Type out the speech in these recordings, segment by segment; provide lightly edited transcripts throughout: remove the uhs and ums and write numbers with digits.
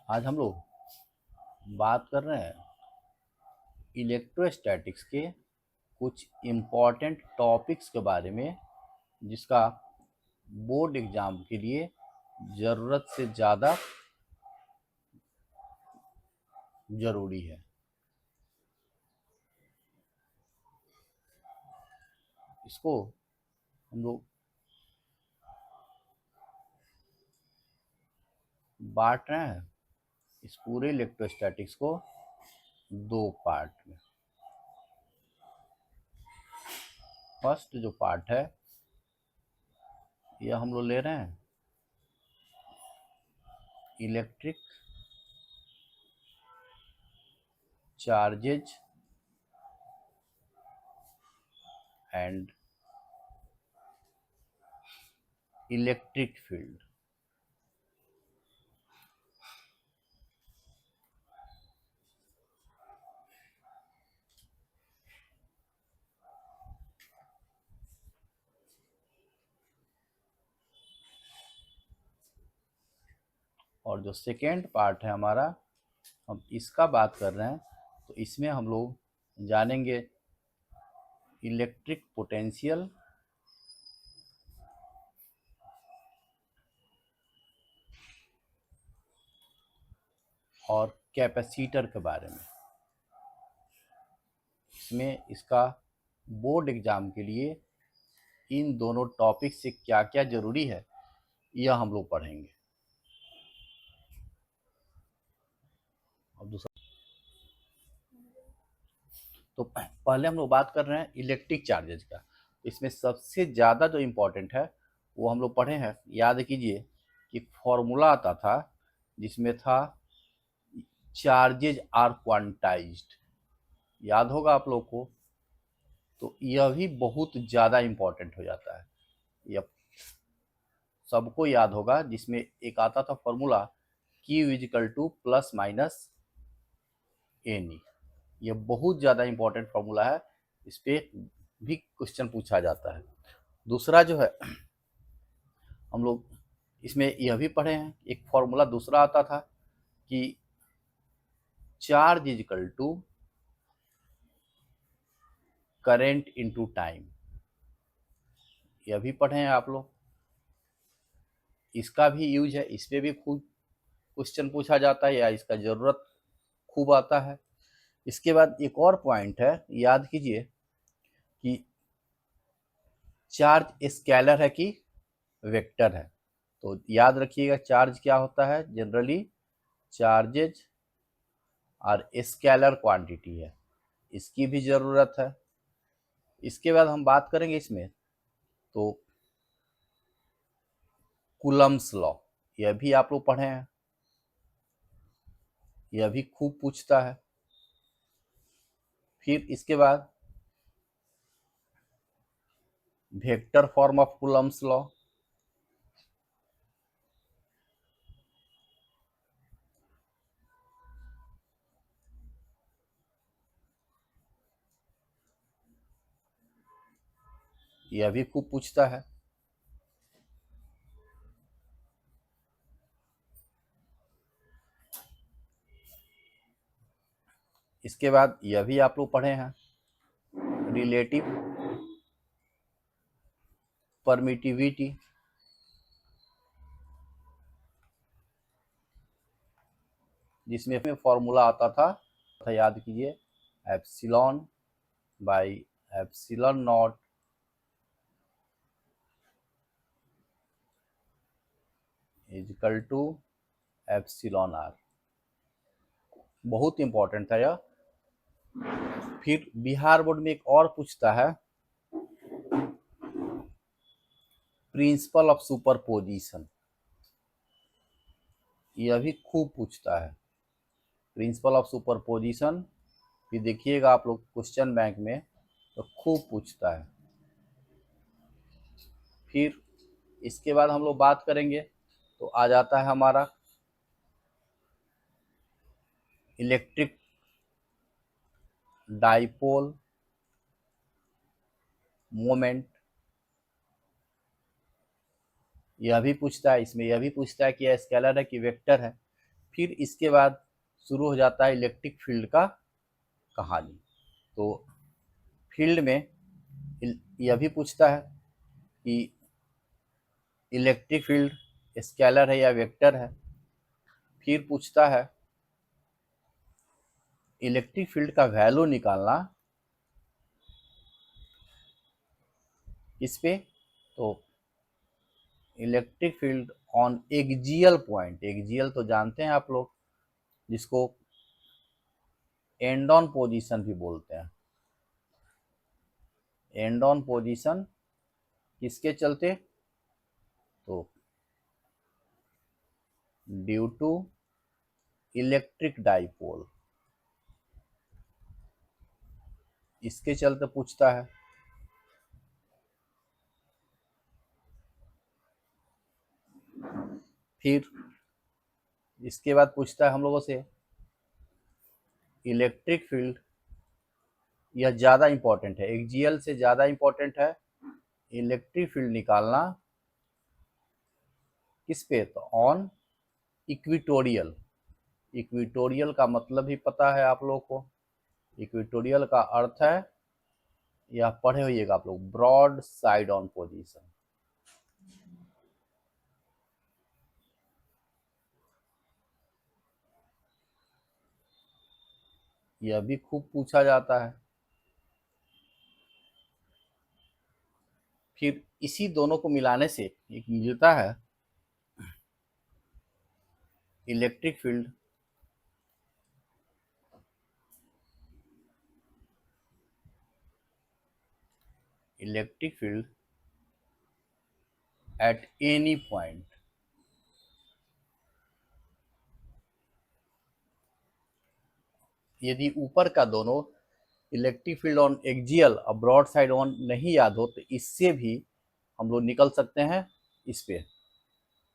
आज हम लोग बात कर रहे हैं इलेक्ट्रोस्टैटिक्स के कुछ इम्पॉर्टेंट टॉपिक्स के बारे में, जिसका बोर्ड एग्जाम के लिए ज़रूरत से ज़्यादा ज़रूरी है। इसको हम लोग बांट रहे हैं इस पूरे इलेक्ट्रोस्टैटिक्स को दो पार्ट में। फर्स्ट जो पार्ट है यह हम लोग ले रहे हैं electric charges and electric field. और जो सेकेंड पार्ट है हमारा, हम इसका बात कर रहे हैं, तो इसमें हम लोग जानेंगे इलेक्ट्रिक पोटेंशियल और कैपेसिटर के बारे में। इसमें इसका बोर्ड एग्जाम के लिए इन दोनों टॉपिक से क्या क्या ज़रूरी है यह हम लोग पढ़ेंगे। अब दूसरा, तो पहले हम लोग बात कर रहे हैं इलेक्ट्रिक चार्जेज का। इसमें सबसे ज़्यादा जो इम्पोर्टेंट है वो हम लोग पढ़े हैं। याद कीजिए कि फॉर्मूला आता था जिसमें था चार्जेज आर क्वांटाइज्ड, याद होगा आप लोग को। तो यह भी बहुत ज़्यादा इम्पोर्टेंट हो जाता है, यह सबको याद होगा, जिसमें एक आता था formula Q equal to plus minus N. यह बहुत ज़्यादा इम्पोर्टेंट फॉर्मूला है, इस पर भी क्वेश्चन पूछा जाता है। दूसरा जो है हम लोग इसमें यह भी पढ़े हैं, एक फॉर्मूला दूसरा आता था कि charge equal to current into time, यह भी पढ़े हैं आप लोग। इसका भी यूज है, इस पर भी खूब क्वेश्चन पूछा जाता है या इसका ज़रूरत खूब आता है। इसके बाद एक और पॉइंट है, याद कीजिए कि चार्ज स्केलर है कि वेक्टर है। तो याद रखिएगा चार्ज क्या होता है, जनरली चार्जेज और स्केलर क्वांटिटी है, इसकी भी ज़रूरत है। इसके बाद हम बात करेंगे इसमें तो कूलम्ब्स लॉ, यह भी आप लोग पढ़े हैं, यह भी खूब पूछता है। फिर इसके बाद vector form of Coulomb's law, यह भी खूब पूछता है। इसके बाद यह भी आप लोग पढ़े हैं रिलेटिव परमिटिविटी, जिसमें फॉर्मूला आता था, याद कीजिए epsilon by epsilon not equal to epsilon R, बहुत इंपॉर्टेंट था यह। फिर बिहार बोर्ड में एक और पूछता है प्रिंसिपल ऑफ सुपरपोजिशन, यह भी खूब पूछता है। प्रिंसिपल ऑफ सुपरपोजिशन भी देखिएगा आप लोग क्वेश्चन बैंक में, तो खूब पूछता है। फिर इसके बाद हम लोग बात करेंगे तो आ जाता है हमारा इलेक्ट्रिक डाइपोल मोमेंट, यह भी पूछता है। इसमें यह भी पूछता है कि यह स्केलर है कि वेक्टर है। फिर इसके बाद शुरू हो जाता है इलेक्ट्रिक फील्ड का कहानी। तो फील्ड में यह भी पूछता है कि इलेक्ट्रिक फील्ड स्केलर है या वेक्टर है। फिर पूछता है इलेक्ट्रिक फील्ड का वैल्यू निकालना इस पे। तो electric field on axial point, axial तो जानते हैं आप लोग, जिसको एंड ऑन पोजीशन भी बोलते हैं। एंड ऑन पोजीशन किसके चलते? तो ड्यू टू इलेक्ट्रिक डाइपोल, इसके चलते पूछता है। फिर इसके बाद पूछता है हम लोगों से इलेक्ट्रिक फील्ड, यह ज़्यादा इंपॉर्टेंट है, एक्सियल से ज़्यादा इंपॉर्टेंट है इलेक्ट्रिक फील्ड निकालना किस पे? तो ऑन इक्विटोरियल। इक्विटोरियल का मतलब भी पता है आप लोगों को। इक्विटोरियल का अर्थ है, यह पढ़े होइएगा आप लोग, ब्रॉड साइड ऑन पोजीशन। यह भी खूब पूछा जाता है। फिर इसी दोनों को मिलाने से एक मिलता है electric field electric field at any point. यदि ऊपर का दोनों इलेक्ट्रिक फील्ड ऑन एक्सियल और ब्रॉड साइड ऑन नहीं याद हो तो इससे भी हम लोग निकल सकते हैं इस पे।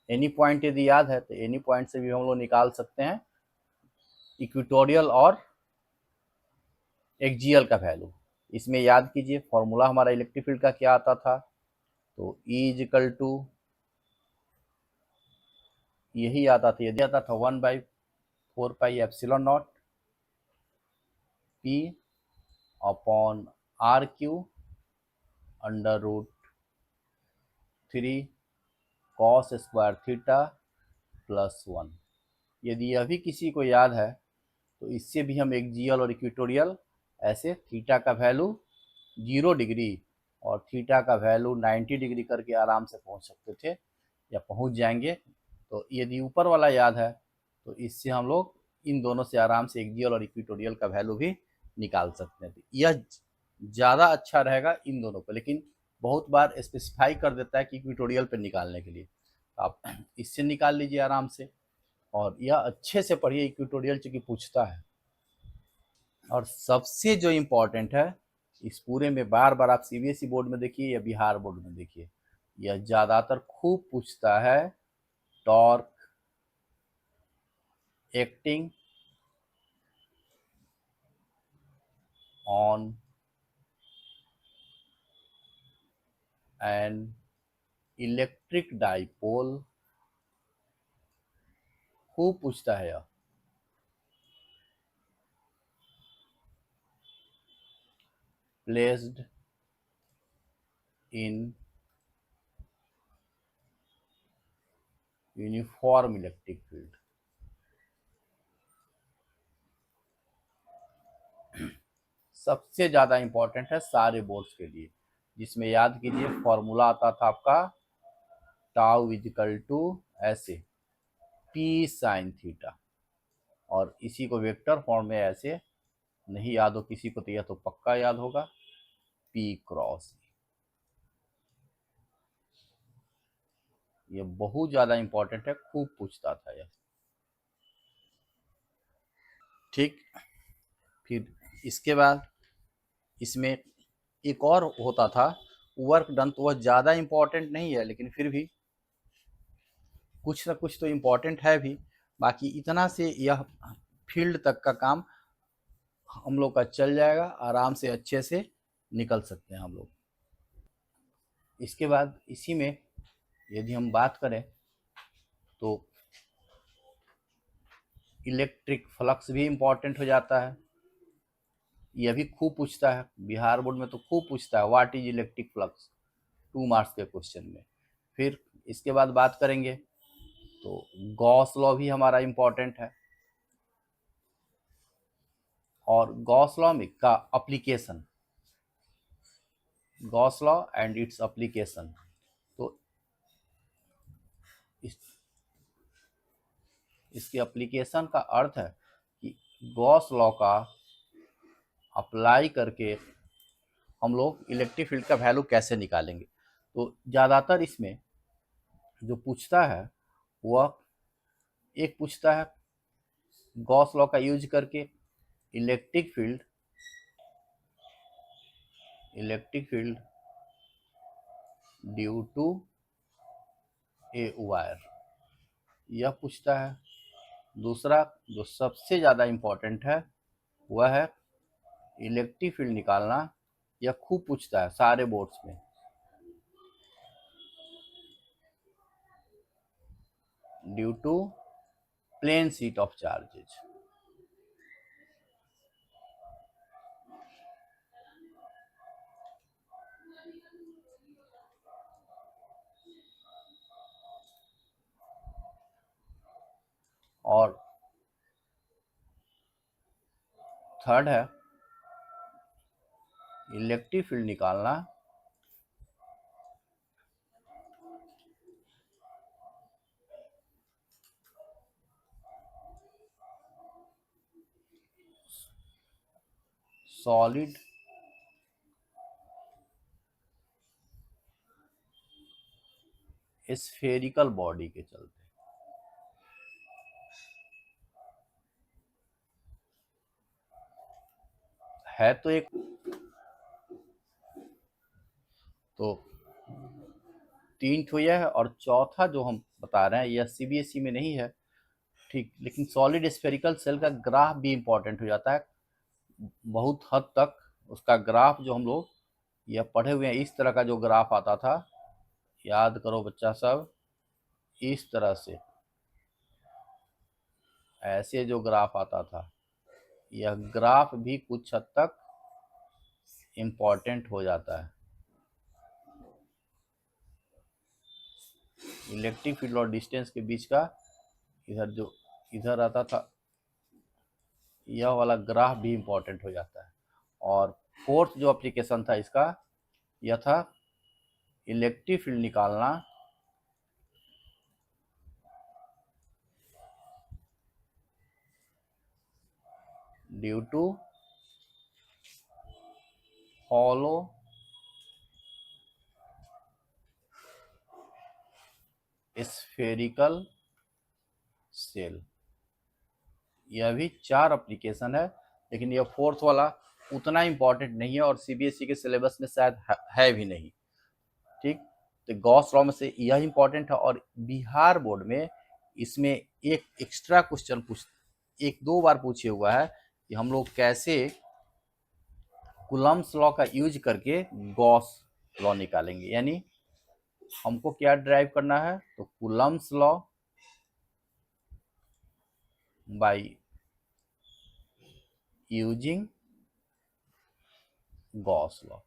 एनी पॉइंट यदि याद है तो एनी पॉइंट से भी हम लोग निकाल सकते हैं इक्विटोरियल और एक्सियल का वैल्यू। इसमें याद कीजिए फॉर्मूला हमारा इलेक्ट्रिक फील्ड का क्या आता था? तो E इजिकल टू, यही आता था, यदि आता था 1/4πε0 P upon RQ under root 3 cos square theta plus 1। यदि यह भी किसी को याद है तो इससे भी हम एक्सियल और इक्विटोरियल ऐसे थीटा का वैल्यू 0 डिग्री और थीटा का वैल्यू 90 डिग्री करके आराम से पहुंच सकते थे या पहुंच जाएंगे। तो यदि ऊपर वाला याद है तो इससे हम लोग इन दोनों से आराम से एक्सियल और इक्विटोरियल का वैल्यू भी निकाल सकते हैं। यह ज़्यादा अच्छा रहेगा इन दोनों पर, लेकिन बहुत बार स्पेसिफाई कर देता है कि इक्विटोरियल पर निकालने के लिए। आप इससे निकाल लीजिए आराम से, और यह अच्छे से पढ़िए, इक्विटोरियल चूँकि पूछता है। और सबसे जो इम्पोर्टेंट है इस पूरे में, बार बार आप सीबीएसई बोर्ड में देखिए या बिहार बोर्ड में देखिए, यह ज़्यादातर खूब पूछता है torque acting on an electric dipole, खूब पूछता है यह। Placed in uniform electric field, सबसे ज़्यादा इंपॉर्टेंट है सारे बोर्ड्स के लिए, जिसमें याद कीजिए फॉर्मूला आता था आपका टाउ इजिकल टू ऐसे पी साइन थीटा, और इसी को वेक्टर फॉर्म में ऐसे नहीं याद हो किसी को तो यह तो पक्का याद होगा, पी क्रॉस। ये बहुत ज़्यादा इंपॉर्टेंट है, खूब पूछता था यह। ठीक। फिर इसके बाद इसमें एक और होता था वर्क डन, तो वह ज़्यादा इम्पोर्टेंट नहीं है लेकिन फिर भी कुछ ना कुछ तो इम्पोर्टेंट है भी। बाकी इतना से यह फील्ड तक का काम हम लोग का चल जाएगा, आराम से अच्छे से निकल सकते हैं हम लोग। इसके बाद इसी में यदि हम बात करें तो इलेक्ट्रिक फ्लक्स भी इम्पॉर्टेंट हो जाता है, यह भी खूब पूछता है, बिहार बोर्ड में तो खूब पूछता है what is electric flux, 2 marks के क्वेश्चन में। फिर इसके बाद बात करेंगे तो गॉस लॉ भी हमारा इम्पॉर्टेंट है, और गॉस लॉ में का application, Gauss law and its application. तो इसके एप्लीकेशन का अर्थ है कि गॉस लॉ का अप्लाई करके हम लोग इलेक्ट्रिक फील्ड का वैल्यू कैसे निकालेंगे। तो ज़्यादातर इसमें जो पूछता है वह एक पूछता है गॉस लॉ का यूज करके electric field due to a wire, यह पूछता है। दूसरा जो सबसे ज़्यादा इम्पोर्टेंट है वह है इलेक्ट्रिक फील्ड निकालना, यह खूब पूछता है सारे बोर्ड्स में, due to plane sheet of charges. और थर्ड है इलेक्ट्रिक फील्ड निकालना सॉलिड स्फेरिकल बॉडी के चलते। है तो एक, तो 3 ठो यह है, और चौथा जो हम बता रहे हैं यह सीबीएसई में नहीं है, ठीक, लेकिन सॉलिड स्फेरिकल सेल का ग्राफ भी इंपॉर्टेंट हो जाता है बहुत हद तक। उसका ग्राफ जो हम लोग यह पढ़े हुए हैं, इस तरह का जो ग्राफ आता था, याद करो बच्चा सब, इस तरह से ऐसे जो ग्राफ आता था, यह ग्राफ भी कुछ हद तक इम्पॉर्टेंट हो जाता है। इलेक्ट्रिक फील्ड और डिस्टेंस के बीच का इधर जो इधर आता था, यह वाला ग्राफ भी इम्पॉर्टेंट हो जाता है। और फोर्थ जो एप्लीकेशन था इसका, यह था इलेक्ट्रिक फील्ड निकालना due to hollow spherical shell. यह भी 4 एप्लीकेशन है, लेकिन यह फोर्थ वाला उतना इम्पोर्टेंट नहीं है और सीबीएसई के सिलेबस में शायद है भी नहीं, ठीक। तो गॉस लॉ में से यह इम्पोर्टेंट है, और बिहार बोर्ड में इसमें एक एक्स्ट्रा क्वेश्चन एक दो बार पूछे हुआ है कि हम लोग कैसे कूलम्ब्स लॉ का यूज करके गॉस लॉ निकालेंगे। यानी हमको क्या ड्राइव करना है, तो Coulomb's law by using Gauss law.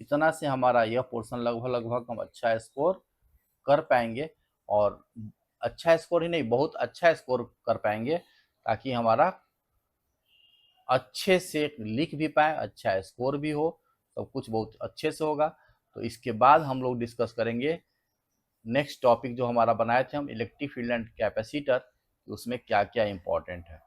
इतना से हमारा यह पोर्शन लगभग हम अच्छा स्कोर कर पाएंगे, और अच्छा स्कोर ही नहीं, बहुत अच्छा स्कोर कर पाएंगे, ताकि हमारा अच्छे से लिख भी पाए, अच्छा स्कोर भी हो, सब कुछ बहुत अच्छे से होगा। तो इसके बाद हम लोग डिस्कस करेंगे नेक्स्ट टॉपिक जो हमारा बनाए थे हम, इलेक्ट्रिक फील्ड एंड कैपेसिटर, उसमें क्या क्या इंपॉर्टेंट है।